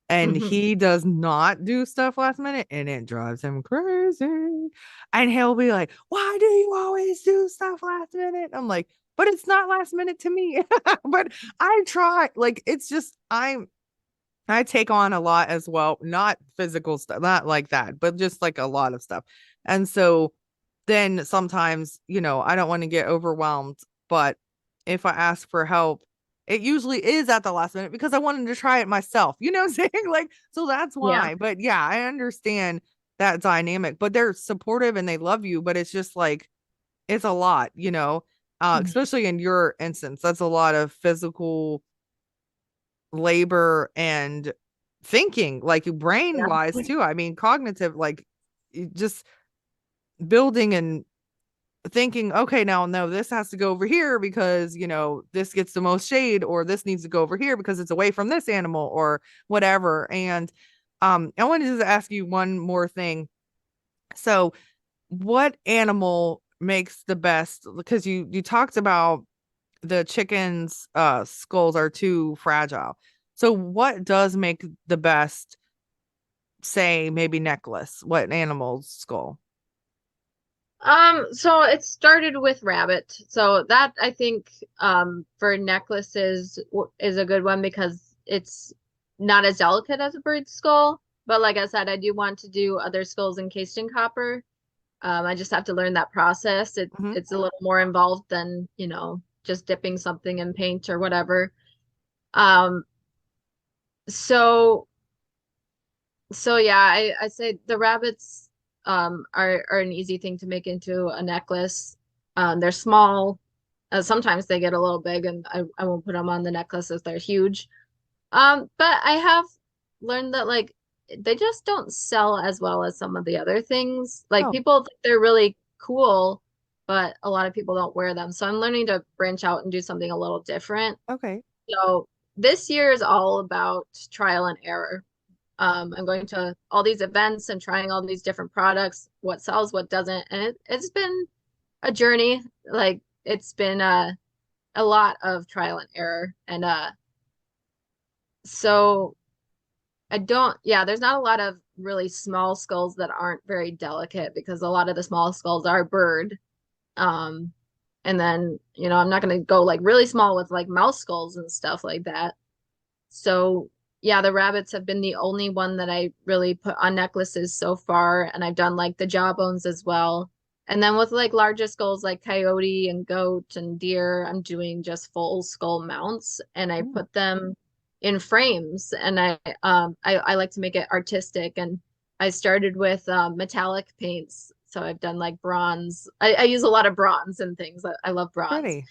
S1: and
S2: Mhm.
S1: he does not do stuff last minute and it drives him crazy. And he'll be like, "Why do you always do stuff last minute?" I'm like, "But it's not last minute to me." But I try. Like it's just I take on a lot as well, not physical stuff, not like that, but just like a lot of stuff. And so then sometimes, I don't want to get overwhelmed, but if I ask for help, it usually is at the last minute because I wanted to try it myself. You know what I'm saying? Like, so that's
S2: Yeah.
S1: why. But yeah, I understand that dynamic, but they're supportive and they love you, but it's just like it's a lot,
S2: Mhm.
S1: especially in your instance. That's a lot of physical labor and thinking, like brain
S2: Yeah.
S1: wise too. I mean, cognitive, like just building and thinking, okay, now no, this has to go over here because, this gets the most shade, or this needs to go over here because it's away from this animal or whatever. And I wanted to ask you one more thing. So, what animal makes the best? Because you talked about the chickens skulls are too fragile. So what does make the best, say maybe necklace? What animal's skull?
S2: So it started with rabbit. So that I think for necklaces is a good one because it's not as delicate as a bird's skull, but like I said, I do want to do other skulls encased in copper. I just have to learn that process.
S1: Hmm.
S2: It's a little more involved than, just dipping something in paint or whatever. Um, so so yeah, I say the rabbits are an easy thing to make into a necklace. They're small. Sometimes they get a little big, and I won't put them on the necklace if they're huge. But I have learned that like they just don't sell as well as some of the other things. Like
S1: Oh,
S2: people think they're really cool, but a lot of people don't wear them. So I'm learning to branch out and do something a little different.
S1: okay.
S2: So this year is all about trial and error. I'm going to all these events and trying all these different products, what sells, what doesn't. And it's been a journey. Like it's been a lot of trial and error. And so yeah, there's not a lot of really small skulls that aren't very delicate because a lot of the small skulls are bird. Um, and then, I'm not going to go like really small with like mouse skulls and stuff like that. So, yeah, the rabbits have been the only one that I really put on necklaces so far. And I've done like the jawbones as well. And then with like larger skulls like coyote and goat and deer, I'm doing just full skull mounts and I
S1: Mm.
S2: put them in frames. And I like to make it artistic. And I started with metallic paints. So I've done like bronze. I use a lot of bronze and things. I love bronze.
S1: Pretty.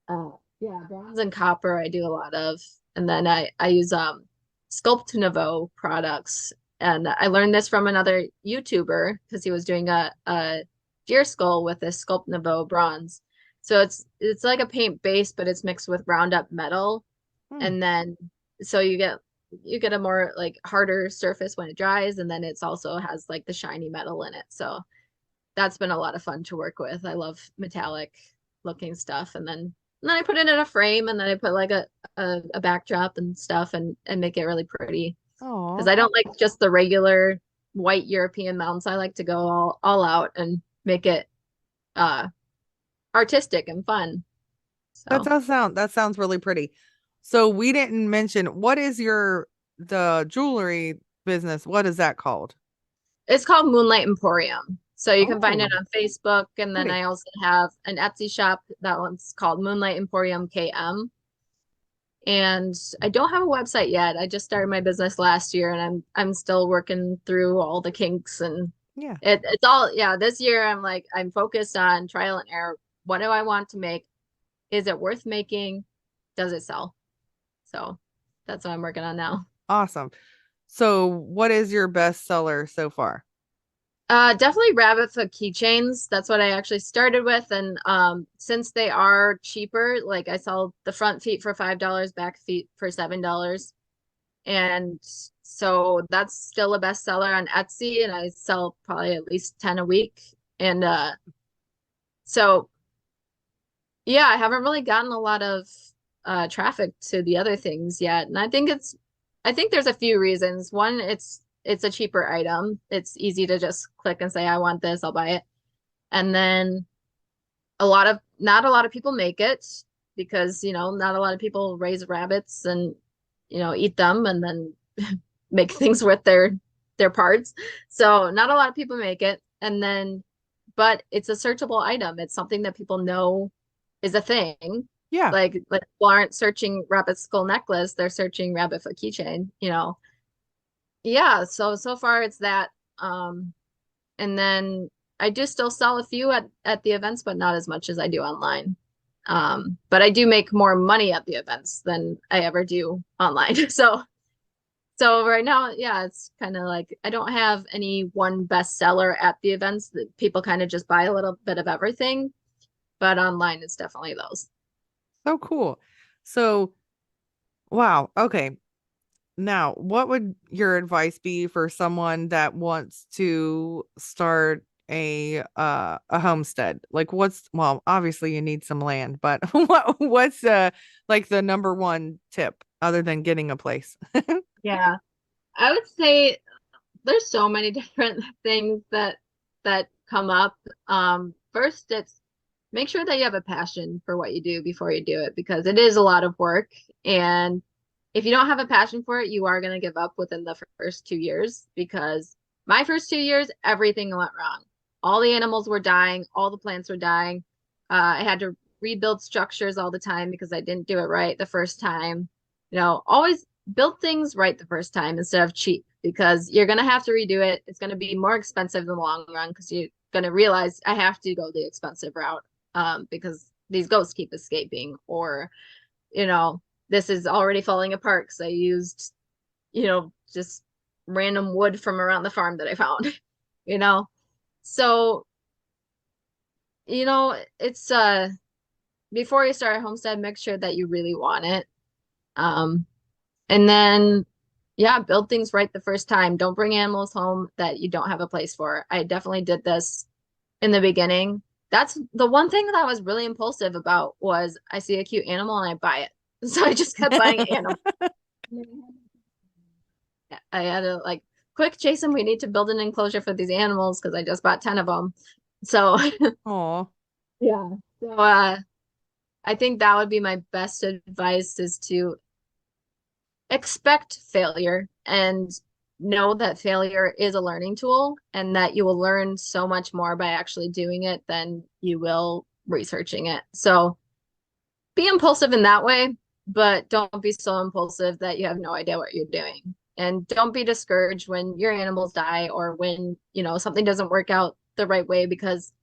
S2: Uh, yeah, bronze and copper I do a lot of. And then I use Sculpt products. And I learned this from another YouTuber because he was doing a deer skull with this Sculpt bronze. So it's like a paint base, but it's mixed with ground up metal.
S1: Hmm.
S2: And then so you get a more like harder surface when it dries, and then it's also has like the shiny metal in it. So that's been a lot of fun to work with. I love metallic looking stuff. And then I put it in a frame and then I put like a backdrop and stuff and make it really pretty. Because
S1: Oh,
S2: I don't like just the regular white European mounts. I like to go all out and make it uh artistic and fun. So
S1: that sounds really pretty. So we didn't mention what is the jewelry business? What is that called?
S2: it's called Moonlight Emporium. So you can find it
S1: Oh,
S2: on Facebook. And then
S1: pretty.
S2: I also have an Etsy shop. That one's called Moonlight Emporium KM. And I don't have a website yet. I just started my business last year and I'm still working through all the kinks and
S1: Yeah.
S2: it's all yeah, this year I'm focused on trial and error. What do I want to make? Is it worth making? Does it sell? So that's what I'm working on now.
S1: Awesome. So what is your best seller so far?
S2: Definitely rabbit foot keychains. That's what I actually started with. And since they are cheaper, like I sell the front feet for $5, back feet for $7. And so that's still a bestseller on Etsy, and I sell probably at least 10 a week. And so yeah, I haven't really gotten a lot of traffic to the other things yet. And I think there's a few reasons. One, it's a cheaper item. It's easy to just click and say, I want this, I'll buy it. And then not a lot of people make it because, not a lot of people raise rabbits and, eat them and then make things with their parts. So not a lot of people make it. And then, but it's a searchable item. It's something that people know is a thing.
S1: Yeah.
S2: Like people aren't searching rabbit skull necklace, they're searching rabbit foot keychain. Yeah, so far it's that. And then I do still sell a few at the events, but not as much as I do online. But I do make more money at the events than I ever do online. So right now, yeah, it's kind of like I don't have any one bestseller at the events that people kind of just buy a little bit of everything, but online it's definitely those.
S1: So cool. So, wow. Okay. Now, what would your advice be for someone that wants to start a homestead? Like well, obviously you need some land, but what's like the number one tip other than getting a place?
S2: Yeah. I would say there's so many different things that come up. First, it's make sure that you have a passion for what you do before you do it because it is a lot of work and if you don't have a passion for it, you are going to give up within the first 2 years, because my first 2 years, everything went wrong. All the animals were dying, all the plants were dying. I had to rebuild structures all the time because I didn't do it right the first time. Always build things right the first time instead of cheap, because you're going to have to redo it. It's going to be more expensive in the long run because you're going to realize I have to go the expensive route, because these ghosts keep escaping, or, this is already falling apart because I used, just random wood from around the farm that I found, you know? So, it's before you start a homestead, make sure that you really want it. Um, and then yeah, build things right the first time. Don't bring animals home that you don't have a place for. I definitely did this in the beginning. That's the one thing that I was really impulsive about, was I see a cute animal and I buy it. So I just kept buying animals. I had to like, quick, Jason, we need to build an enclosure for these animals because I just bought 10 of them. So
S1: Oh,
S2: yeah. So I think that would be my best advice, is to expect failure and know that failure is a learning tool, and that you will learn so much more by actually doing it than you will researching it. So be impulsive in that way, but don't be so impulsive that you have no idea what you're doing. And don't be discouraged when your animals die, or when, something doesn't work out the right way, because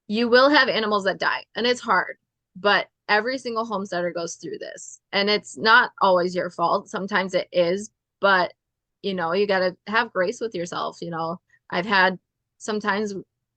S2: you will have animals that die and it's hard, but every single homesteader goes through this, and it's not always your fault. Sometimes it is, but you got to have grace with yourself. I've had sometimes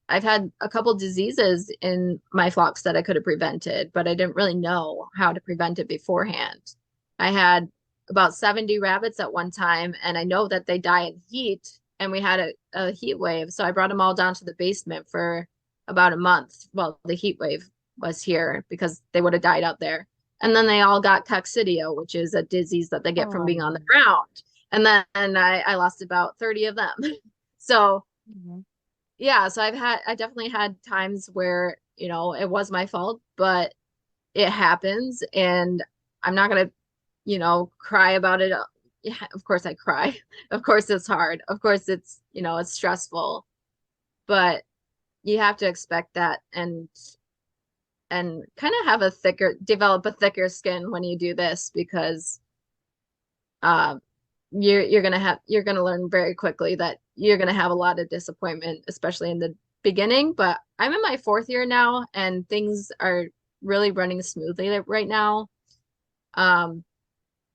S2: I've had a couple diseases in my flocks that I could have prevented, but I didn't really know how to prevent it beforehand. I had about 70 rabbits at one time, and I know that they die in heat, and we had a heat wave. So I brought them all down to the basement for about a month while the heat wave was here, because they would have died out there. And then they all got coccidio, which is a disease that they get from being on the ground. And then I lost about 30 of them. So yeah, so I definitely had times where, it was my fault, but it happens, and I'm not gonna, cry about it. Yeah, of course I cry. Of course it's hard. Of course it's stressful, but you have to expect that, and kind of develop a thicker skin when you do this, because um you're gonna learn very quickly that you're gonna have a lot of disappointment, especially in the beginning. But I'm in my 4th year now, and things are really running smoothly right now. Um,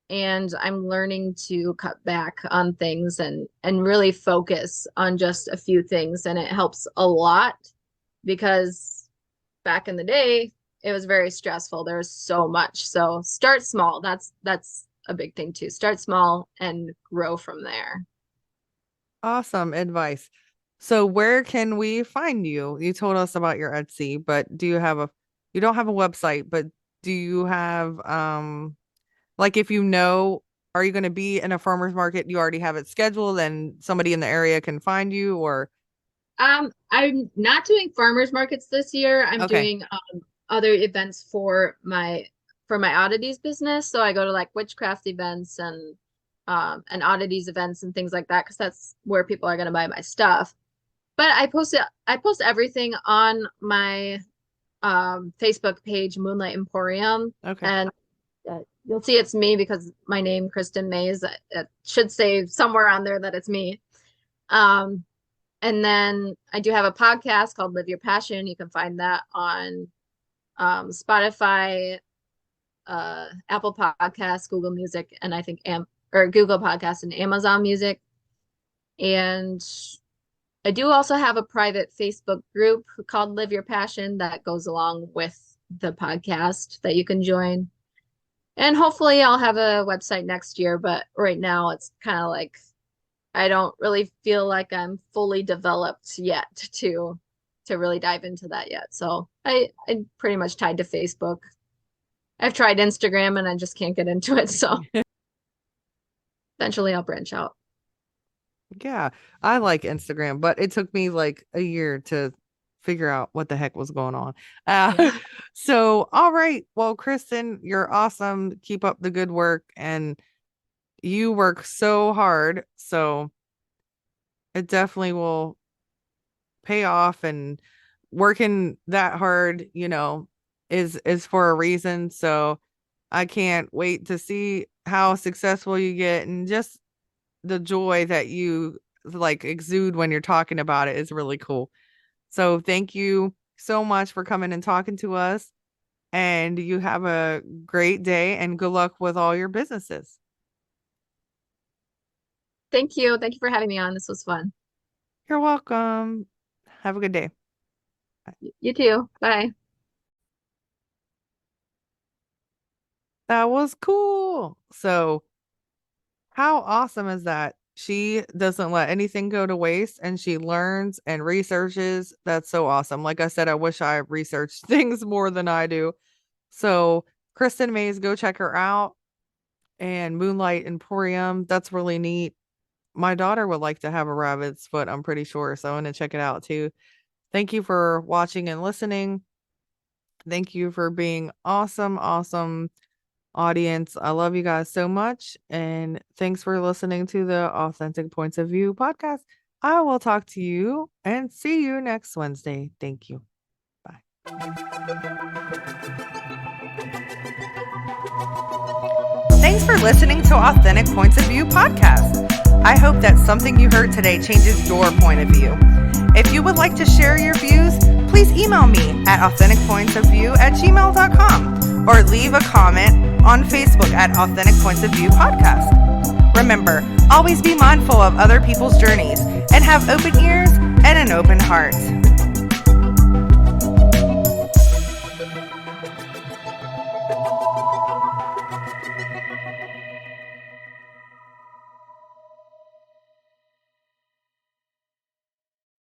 S2: and I'm learning to cut back on things, and really focus on just a few things, and it helps a lot, because back in the day it was very stressful. There was so much. So start small. That's a big thing too. Start small and grow from there.
S1: awesome advice. So where can we find you? You told us about your Etsy, but you don't have a website, but do you have, like, if are you going to be in a farmer's market? You already have it scheduled and somebody in the area can find you, or?
S2: I'm not doing farmers markets this year. I'm
S1: Okay.
S2: doing other events for my oddities business. So I go to like witchcraft events and oddities events and things like that, because that's where people are going to buy my stuff. But I post everything on my Facebook page, Moonlight Emporium,
S1: Okay.
S2: and you'll see it's me, because my name, Kristen Maes, it should say somewhere on there that it's me. Um, and then I do have a podcast called Live Your Passion. You can find that on Spotify, Apple Podcasts, Google Music, and I think or Google Podcasts and Amazon Music. And I do also have a private Facebook group called Live Your Passion that goes along with the podcast that you can join. And hopefully I'll have a website next year, but right now it's kind of like I don't really feel like I'm fully developed yet to really dive into that yet. So I'm pretty much tied to Facebook. I've tried Instagram and I just can't get into it. So eventually I'll branch out.
S1: Yeah, I like Instagram, but it took me like a year to figure out what the heck was going on. Uh,
S2: Yeah.
S1: so, all right. Well, Kristen, you're awesome. Keep up the good work. And you work so hard, so it definitely will pay off, and working that hard, is for a reason. So I can't wait to see how successful you get, and just the joy that you like exude when you're talking about it is really cool. So thank you so much for coming and talking to us, and you have a great day and good luck with all your businesses.
S2: Thank you. Thank you for having me on. This was fun.
S1: You're welcome. Have a good day.
S2: You too. Bye.
S1: That was cool. So how awesome is that? She doesn't let anything go to waste, and she learns and researches. That's so awesome. Like I said, I wish I researched things more than I do. So, Kristen Maes, go check her out. And Moonlight Emporium, that's really neat. My daughter would like to have a rabbit's foot, I'm pretty sure. So, I'm going to check it out too. Thank you for watching and listening. Thank you for being awesome, awesome audience. I love you guys so much. And thanks for listening to the Authentic Points of View podcast. I will talk to you and see you next Wednesday. Thank you. Bye.
S3: Thanks for listening to Authentic Points of View podcast. I hope that something you heard today changes your point of view. If you would like to share your views, please email me at authenticpointsofview@gmail.com or leave a comment on Facebook at Authentic Points of View podcast. Remember, always be mindful of other people's journeys and have open ears and an open heart.